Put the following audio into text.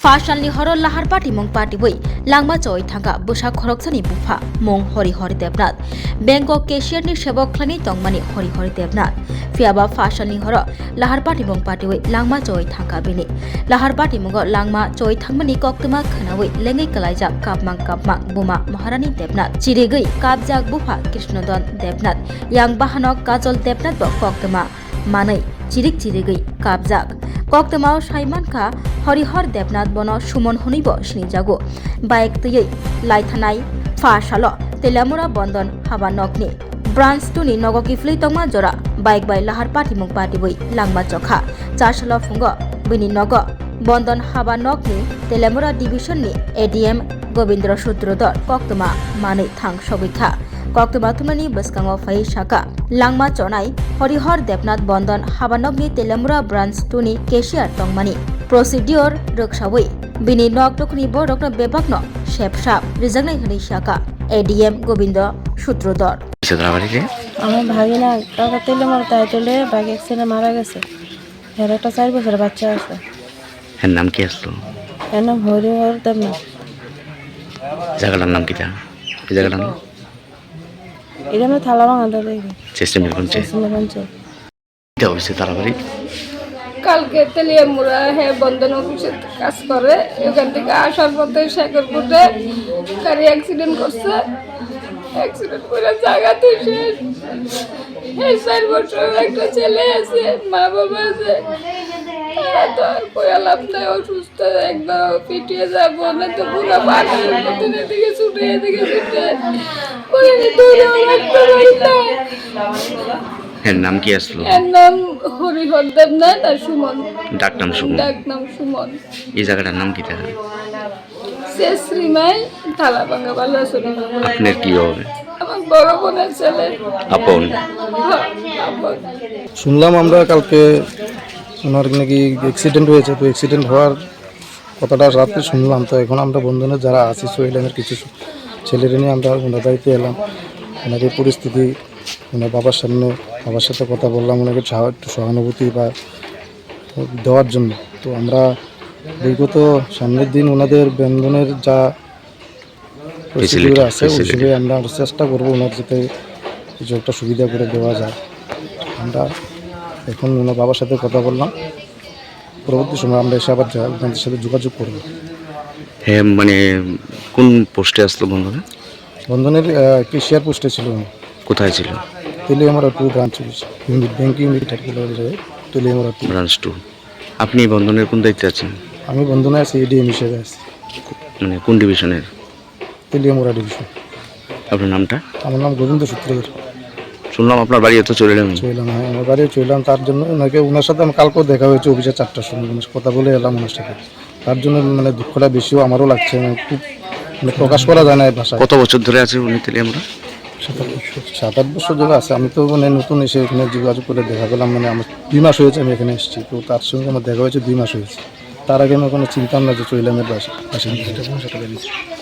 Fashalni horo lahar party mong party boi langma choi thanga busa khoroksani bufa mong hori hori debnat Bangkok cashier ni sebok khlani tongmani hori hori debnat fiaba fashalni horo lahar party mong party boi langma choi thanga bini lahar party mong langma choi thangmani koktuma khanawai lengai kalaijak kapmang buma maharani debnat chirigei kapjak bufa krishnodon debnat yang bahanok kajol debnat bo koktuma manai chirik chirigei kapjak Koktemao Saimanka Horihor Debnat Bono Sumon Honibo Shnijago Baik Tuyei Laithanai Fashalo Telamura Bondon Habanokni Branch Tuni Nogoki Flitoma Jora Baik by Lahar Party Mung Party Boi Langma Chokha Chashalo Fungo Bini Nogo Bondon Habanokni Telamura Division ni ADM Gobindra Sutrodor Koktema Mani Thang Shobikha Koktema Tumani Baskango Fai Shaka Langma Chonai Horihor Debnat Bondon Habanokni Telamura Branch Tuni Cashier Tongmani Procedure Rukshawai Bini Nok Tokni Borokno Bebakno Shepshap Rizagnai Hani Shaka ADM Gobindo Sutrodor আমার ভাগিনা টাকা তেলে মারা তাই তুলে bike অ্যাক্সিডেন্টে মারা গেছে এর একটা 4 বছরের বাচ্চা আছে এর নাম কি আসলো এর নাম হরিহর দেবনাথ জায়গাটার নাম কিটা এই জায়গাটার নাম এটা আমি থালা ভাঙাতে দেখি সিস্টেমের কোনছে এটা হইছে তারাবাড়ি কালকে তেলিয়ামুড়া বন্ধন অফিসে কাজ করে ওখান থেকে আসার পথে শেখরপুরে গাড়ি অ্যাক্সিডেন্ট করছে অ্যাক্সিডেন্ট করে জায়গাতে শেষ 4 বছর একটা ছেলে আছে মা বাবা আছে তো আর কোয়া লাভ নাই অসুস্থ একদম পিটিয়ে যাবো না তো পুরো বাড়ির মতন এদিকে ছুটে করে দূরে রাখতে পারি না এর নাম কি আসলো এর নাম হরিহর দেবনাথ আর সুমন ডাক নাম সুমন এই জায়গাটার নাম কিটা শেষ শ্রীমাই থালাভাঙ্গা বালাসুরি আপনার কি হবে আমার বড় বোনের ছেলে আপন আপন শুনলাম আমরা কালকে ওনার নাকি অ্যাক্সিডেন্ট হয়েছে তো অ্যাক্সিডেন্ট হওয়ার কথাটা রাত্রে শুনলাম তো এখন আমরা বন্ধনের যারা আছি সোহেলের কিছু ছেলেরা নিয়ে আমরা ওনার বাড়িতে এলাম ওনার এই পরিস্থিতি ওনার বাবার সাথে কথা বললাম ওনাকে একটু সহানুভূতি বা দেওয়ার জন্য তো আমরা বিগত সামনের দিন ওনাদের বন্ধনের যা প্রসিডিউর আছে ওই হিসেবে আমরা চেষ্টা করবো ওনার যাতে কিছু একটা সুবিধা করে দেওয়া যায় আমরা এখন ওনার বাবার সাথে কথা বললাম পরবর্তী সময় আমরা এসে আবার ওনাদের সাথে যোগাযোগ করবো হ্যাঁ মানে কোন পোস্টে আসলো বন্ধনের ক্যাশিয়ার পোস্টে ছিল কোথায় ছিল Teliamura 2 branch unit bank unit Teliamura 2 branch 2 আপনি বন্ধনের কোন দায়িত্বে আছেন আমি বন্ধনে আছি এডিএম হিসেবে আছি মানে কোন ডিভিশনের তেলিয়ামুড়া ডিভিশন আপনার নামটা আমার নাম গোবিন্দ সূত্রধর শুনলাম আপনার বাড়ি এত চলে এলাম হ্যাঁ আমার বাড়ি চললাম তার জন্য ওনার সাথে আমার কালকেও দেখা হয়েছে অফিসে 4টার সময় কথা বলে এলাম ওনার সাথে তার জন্য মানে দুঃখটা বেশিও আমারও লাগছে খুব মানে প্রকাশ করা যায় না এই ভাষায় কত বছর ধরে আছে উনি তেলিয়ামুড়া 7-8 বছর ধরে আছে আমি তো মানে নতুন এসে এখানে যোগাযোগ করে দেখা পেলাম মানে আমার 2 মাস হয়েছে আমি এখানে এসেছি তো তার সঙ্গে আমার দেখা হয়েছে 2 মাস হয়েছে তার আগে আমি কোনো চিন্তা না যে চৈলামের বাসা